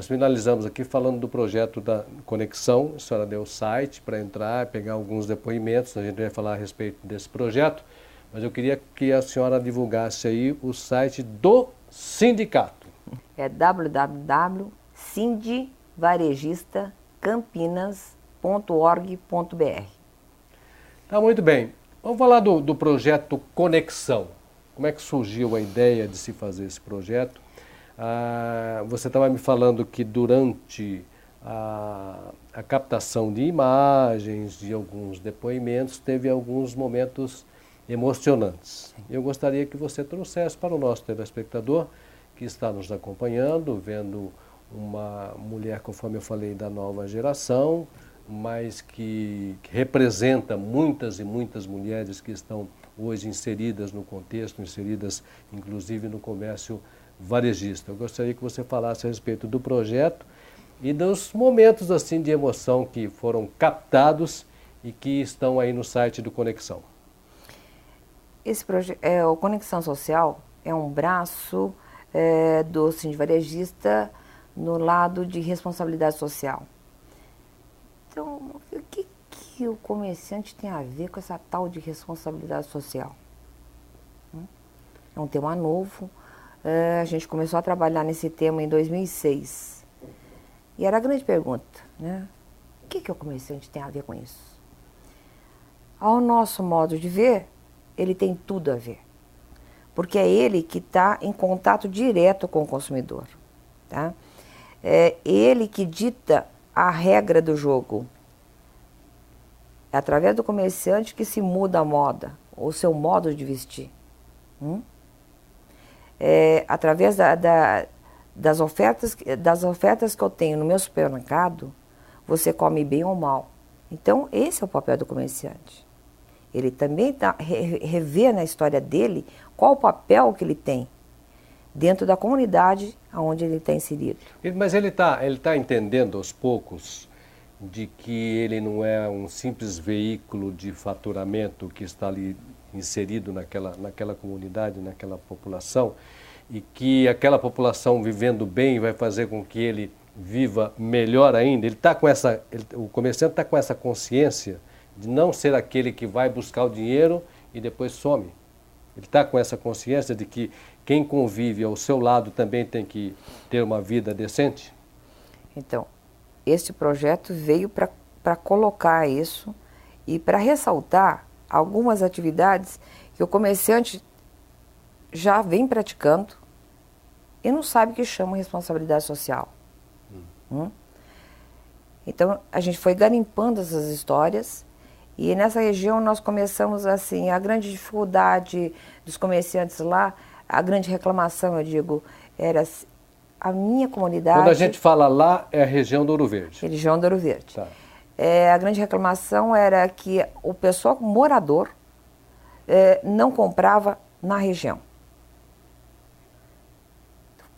Nós finalizamos aqui falando do projeto da Conexão. A senhora deu o site para entrar, pegar alguns depoimentos, a gente vai falar a respeito desse projeto, mas eu queria que a senhora divulgasse aí o site do sindicato. É www.sindvarejistacampinas.org.br. Tá, muito bem. Vamos falar do projeto Conexão. Como é que surgiu a ideia de se fazer esse projeto? Você estava me falando que durante a captação de imagens, de alguns depoimentos, teve alguns momentos emocionantes. Eu gostaria que você trouxesse para o nosso telespectador que está nos acompanhando, vendo uma mulher, conforme eu falei, da nova geração, mas que representa muitas e muitas mulheres que estão hoje inseridas no contexto, inseridas inclusive no comércio varejista. Eu gostaria que você falasse a respeito do projeto e dos momentos assim de emoção que foram captados e que estão aí no site do Conexão. Esse projeto, o Conexão Social é um braço do Sindvarejista no lado de responsabilidade social. Então, o que o comerciante tem a ver com essa tal de responsabilidade social? É um tema novo. A gente começou a trabalhar nesse tema em 2006. E era a grande pergunta, né? O que o comerciante tem a ver com isso? Ao nosso modo de ver, ele tem tudo a ver. Porque é ele que está em contato direto com o consumidor. Tá? É ele que dita a regra do jogo. É através do comerciante que se muda a moda, o seu modo de vestir. É através das ofertas que eu tenho no meu supermercado, você come bem ou mal. Então, esse é o papel do comerciante. Ele também revê na história dele qual o papel que ele tem dentro da comunidade onde ele está inserido. Mas ele tá entendendo aos poucos de que ele não é um simples veículo de faturamento que está ali inserido naquela comunidade, naquela população, e que aquela população vivendo bem vai fazer com que ele viva melhor ainda. O comerciante está com essa consciência de não ser aquele que vai buscar o dinheiro e depois some. Ele está com essa consciência de que quem convive ao seu lado também tem que ter uma vida decente? Então, este projeto veio para colocar isso e para ressaltar algumas atividades que o comerciante já vem praticando e não sabe que chama responsabilidade social. Então, a gente foi garimpando essas histórias e nessa região nós começamos assim, a grande dificuldade dos comerciantes lá, a grande reclamação, eu digo, era a minha comunidade... Quando a gente fala lá, é a região do Ouro Verde. Região do Ouro Verde. Tá. A grande reclamação era que o pessoal morador não comprava na região.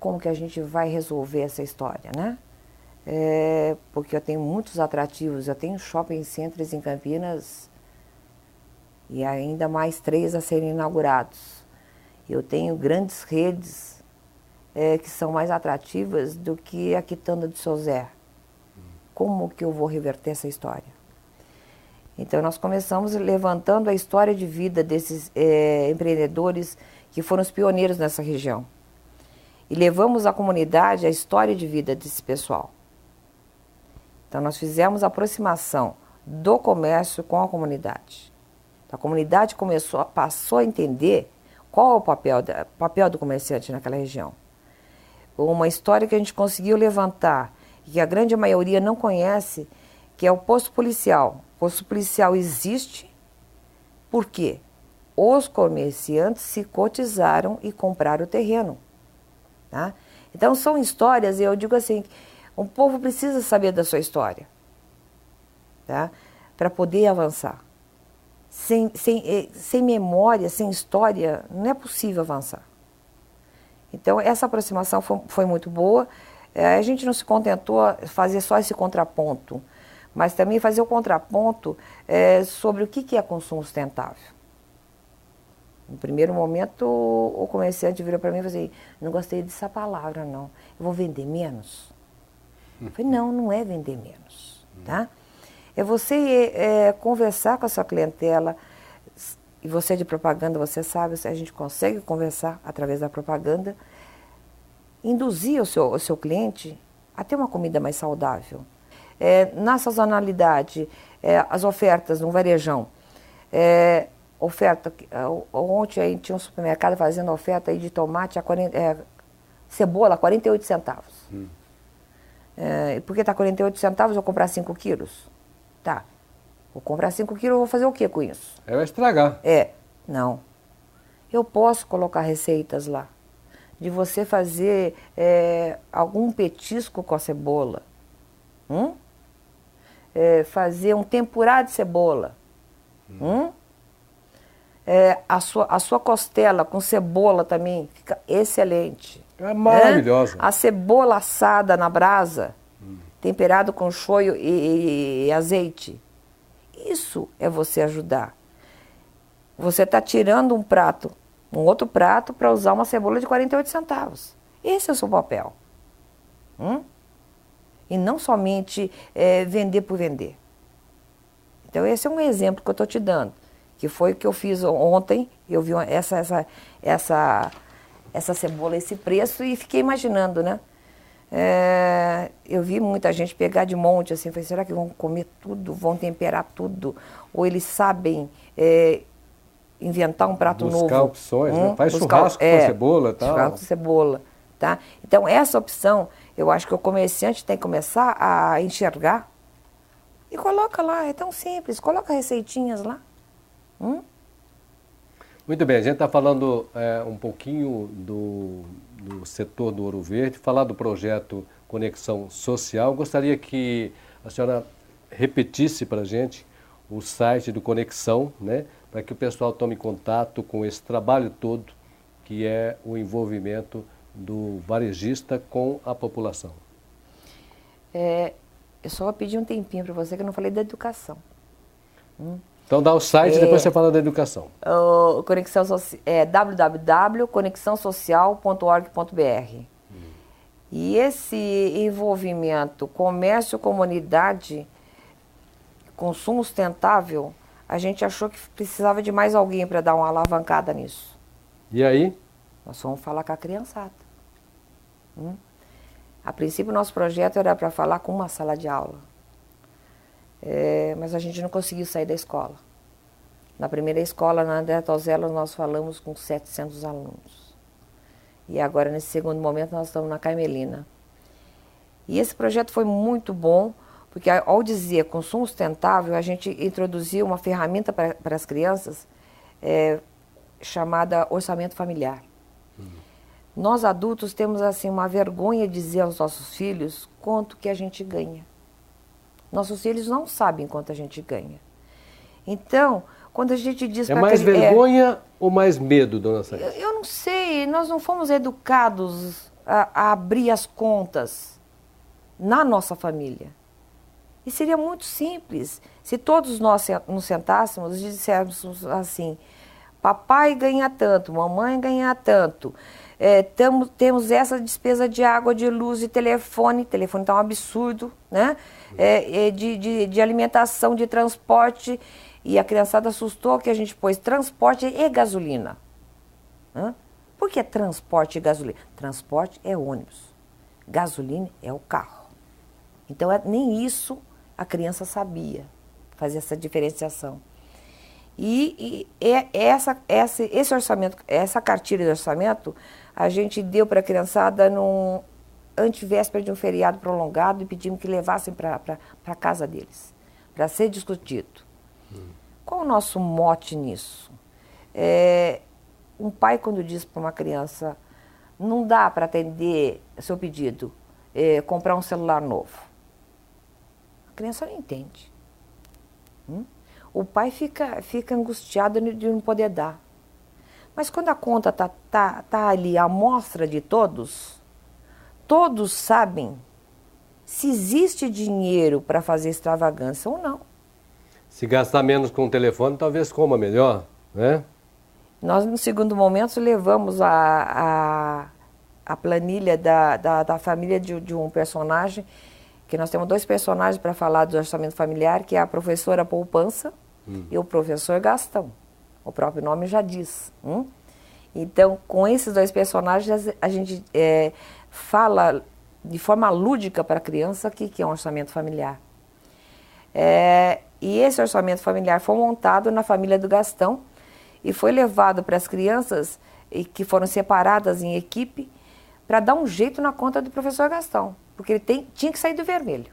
Como que a gente vai resolver essa história, né? Porque eu tenho muitos atrativos, eu tenho shopping centers em Campinas e ainda mais 3 a serem inaugurados. Eu tenho grandes redes que são mais atrativas do que a Quitanda de Seu Zé. Como que eu vou reverter essa história? Então nós começamos levantando a história de vida desses empreendedores que foram os pioneiros nessa região. E levamos à comunidade a história de vida desse pessoal. Então nós fizemos a aproximação do comércio com a comunidade. A comunidade passou a entender qual é o papel do comerciante naquela região. Uma história que a gente conseguiu levantar e que a grande maioria não conhece, que é o posto policial. O posto policial existe porque os comerciantes se cotizaram e compraram o terreno. Tá? Então são histórias, eu digo assim, o povo precisa saber da sua história, tá? Para poder avançar. Sem memória, sem história, não é possível avançar. Então essa aproximação foi muito boa. A gente não se contentou a fazer só esse contraponto, mas também fazer o contraponto sobre o que é consumo sustentável. No primeiro momento, o comerciante virou para mim e falou assim, não gostei dessa palavra, não. Eu vou vender menos? Eu falei, não, não é vender menos, tá? É você conversar com a sua clientela, e você de propaganda, você sabe, a gente consegue conversar através da propaganda, induzir o seu cliente a ter uma comida mais saudável. Na sazonalidade, as ofertas no varejão, ontem aí tinha um supermercado fazendo oferta aí de tomate, cebola, 48 centavos. Porque está 48 centavos, eu vou comprar 5 quilos? Tá. Vou comprar 5 quilos, eu vou fazer o que com isso? Vai estragar. Não. Eu posso colocar receitas lá. De você fazer algum petisco com a cebola. Fazer um tempurá de cebola. A sua costela com cebola também fica excelente. É maravilhosa. A cebola assada na brasa, temperado com shoyu e azeite. Isso é você ajudar. Você está tirando um outro prato para usar uma cebola de 48 centavos. Esse é o seu papel. E não somente vender por vender. Então esse é um exemplo que eu estou te dando. Que foi o que eu fiz ontem. Eu vi essa cebola, esse preço, e fiquei imaginando, né? Eu vi muita gente pegar de monte, assim, falei, será que vão comer tudo, vão temperar tudo? Ou eles sabem inventar um prato novo? Buscar opções, né? Faz churrasco com cebola e tal. Churrasco com cebola, tá? Então, essa opção, eu acho que o comerciante tem que começar a enxergar e coloca lá, é tão simples, coloca receitinhas lá. Muito bem, a gente está falando um pouquinho do setor do Ouro Verde, falar do projeto Conexão Social. Gostaria que a senhora repetisse para a gente o site do Conexão, né, para que o pessoal tome contato com esse trabalho todo, que é o envolvimento do varejista com a população. Eu só vou pedir um tempinho para você, que eu não falei da educação. Então dá o site e depois você fala da educação. O Conexão é www.conexãosocial.org.br. E esse envolvimento comércio, comunidade, consumo sustentável, a gente achou que precisava de mais alguém para dar uma alavancada nisso. E aí? Nós fomos falar com a criançada. A princípio, o nosso projeto era para falar com uma sala de aula. Mas a gente não conseguiu sair da escola. Na primeira escola, na André Tozella, nós falamos com 700 alunos. E agora, nesse segundo momento, nós estamos na Carmelina. E esse projeto foi muito bom, porque ao dizer consumo sustentável, a gente introduziu uma ferramenta para as crianças chamada orçamento familiar. Nós adultos temos assim uma vergonha de dizer aos nossos filhos quanto que a gente ganha. Nossos filhos não sabem quanto a gente ganha. Então, quando a gente diz para mais vergonha ou mais medo, dona Saída? Eu não sei, nós não fomos educados a abrir as contas na nossa família. E seria muito simples se todos nós nos sentássemos e disséssemos assim, papai ganha tanto, mamãe ganha tanto, temos essa despesa de água, de luz, de telefone está um absurdo, né? De alimentação, de transporte, e a criançada assustou que a gente pôs transporte e gasolina. Por que transporte e gasolina? Transporte é ônibus, gasolina é o carro. Então nem isso a criança sabia fazer essa diferenciação. E esse orçamento, essa cartilha de orçamento, a gente deu para a criançada no antevéspera de um feriado prolongado e pedimos que levassem para a casa deles, para ser discutido. Qual o nosso mote nisso? Um pai, quando diz para uma criança, não dá para atender seu pedido, comprar um celular novo. A criança não entende. O pai fica angustiado de não poder dar. Mas quando a conta tá ali, a amostra de todos sabem se existe dinheiro para fazer extravagância ou não. Se gastar menos com o telefone, talvez coma melhor, né? Nós, no segundo momento, levamos a planilha da família de um personagem Porque nós temos 2 personagens para falar do orçamento familiar, que é a professora Poupança e o professor Gastão. O próprio nome já diz. Então, com esses 2 personagens, a gente fala de forma lúdica para a criança o que é um orçamento familiar. E esse orçamento familiar foi montado na família do Gastão e foi levado para as crianças que foram separadas em equipe para dar um jeito na conta do professor Gastão, porque ele tinha que sair do vermelho.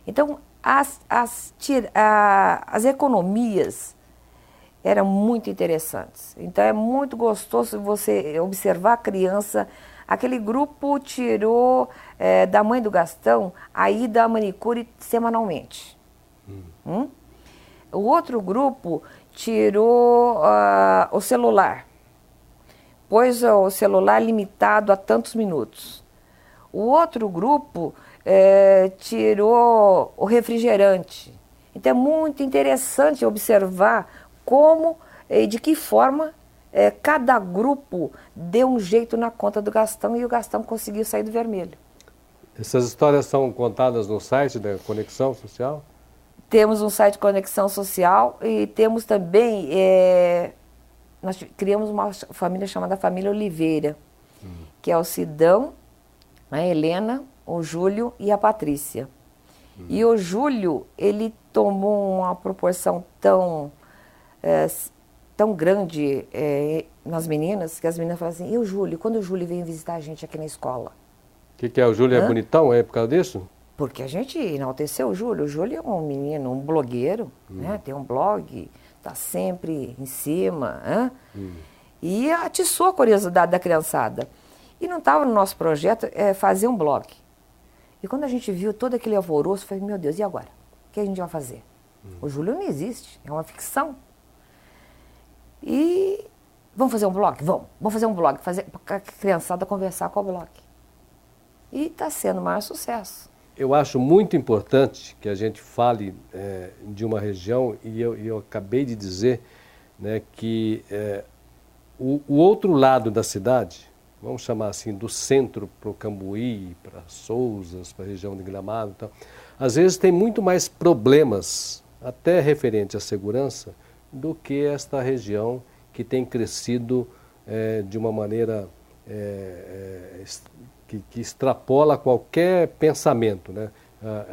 Então, as economias eram muito interessantes. Então, é muito gostoso você observar a criança. Aquele grupo tirou da mãe do Gastão a ida à manicure semanalmente. O outro grupo tirou o celular, pôs o celular limitado a tantos minutos. O outro grupo tirou o refrigerante. Então é muito interessante observar como e de que forma cada grupo deu um jeito na conta do Gastão e o Gastão conseguiu sair do vermelho. Essas histórias são contadas no site da Conexão Social? Temos um site Conexão Social e temos também, nós criamos uma família chamada Família Oliveira, que é o Sidão, a Helena, o Júlio e a Patrícia. E o Júlio, ele tomou uma proporção tão grande nas meninas, que as meninas falam assim, e o Júlio? Quando o Júlio veio visitar a gente aqui na escola? O que é? O Júlio é bonitão, por causa disso? Porque a gente enalteceu o Júlio. O Júlio é um menino, um blogueiro, né? Tem um blog, está sempre em cima. E atiçou a curiosidade da criançada. E não estava no nosso projeto fazer um blog. E quando a gente viu todo aquele alvoroço, eu falei, meu Deus, e agora? O que a gente vai fazer? O Júlio não existe, é uma ficção. E vamos fazer um blog? Vamos fazer um blog, fazer a criançada conversar com o blog. E está sendo o maior sucesso. Eu acho muito importante que a gente fale de uma região, e eu acabei de dizer, né, que o outro lado da cidade, vamos chamar assim, do centro para o Cambuí, para Sousas, para a região de Gramado, então, às vezes tem muito mais problemas, até referente à segurança, do que esta região que tem crescido de uma maneira que extrapola qualquer pensamento, né?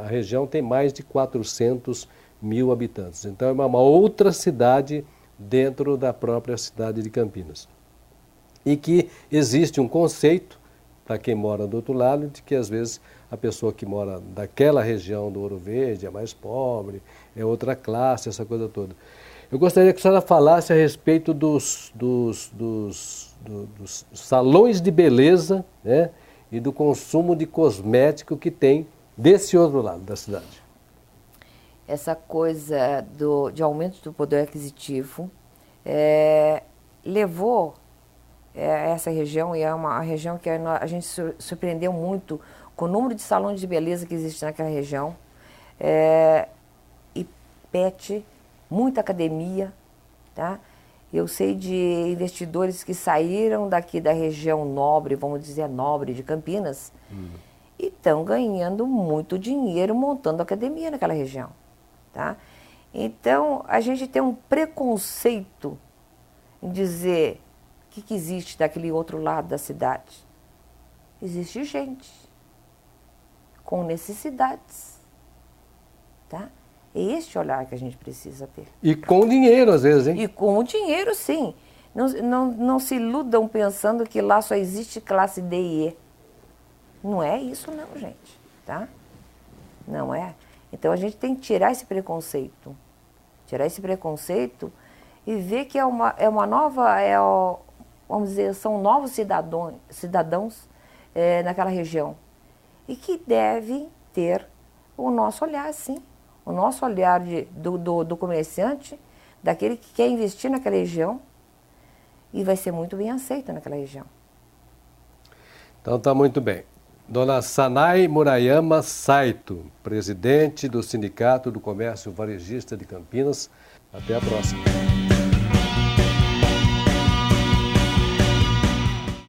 A região tem mais de 400 mil habitantes, então é uma outra cidade dentro da própria cidade de Campinas. E que existe um conceito, para quem mora do outro lado, de que às vezes a pessoa que mora daquela região do Ouro Verde é mais pobre, é outra classe, essa coisa toda. Eu gostaria que a senhora falasse a respeito dos salões de beleza, né, e do consumo de cosmético que tem desse outro lado da cidade. Essa coisa de aumento do poder aquisitivo levou essa região, e é uma região que a gente surpreendeu muito com o número de salões de beleza que existe naquela região, e pet, muita academia, tá? Eu sei de investidores que saíram daqui da região nobre, vamos dizer nobre de Campinas, e estão ganhando muito dinheiro montando academia naquela região, tá? Então, a gente tem um preconceito em dizer o que existe daquele outro lado da cidade. Existe gente com necessidades, tá? É este olhar que a gente precisa ter. E com dinheiro, às vezes, hein? E com o dinheiro, sim. Não se iludam pensando que lá só existe classe D e E. Não é isso não, gente, tá? Não é. Então a gente tem que tirar esse preconceito. Tirar esse preconceito e ver que é uma nova, vamos dizer, são novos cidadãos naquela região. E que devem ter o nosso olhar, sim. O nosso olhar do comerciante, daquele que quer investir naquela região e vai ser muito bem aceito naquela região. Então tá muito bem. Dona Sanai Murayama Saito, presidente do Sindicato do Comércio Varejista de Campinas. Até a próxima.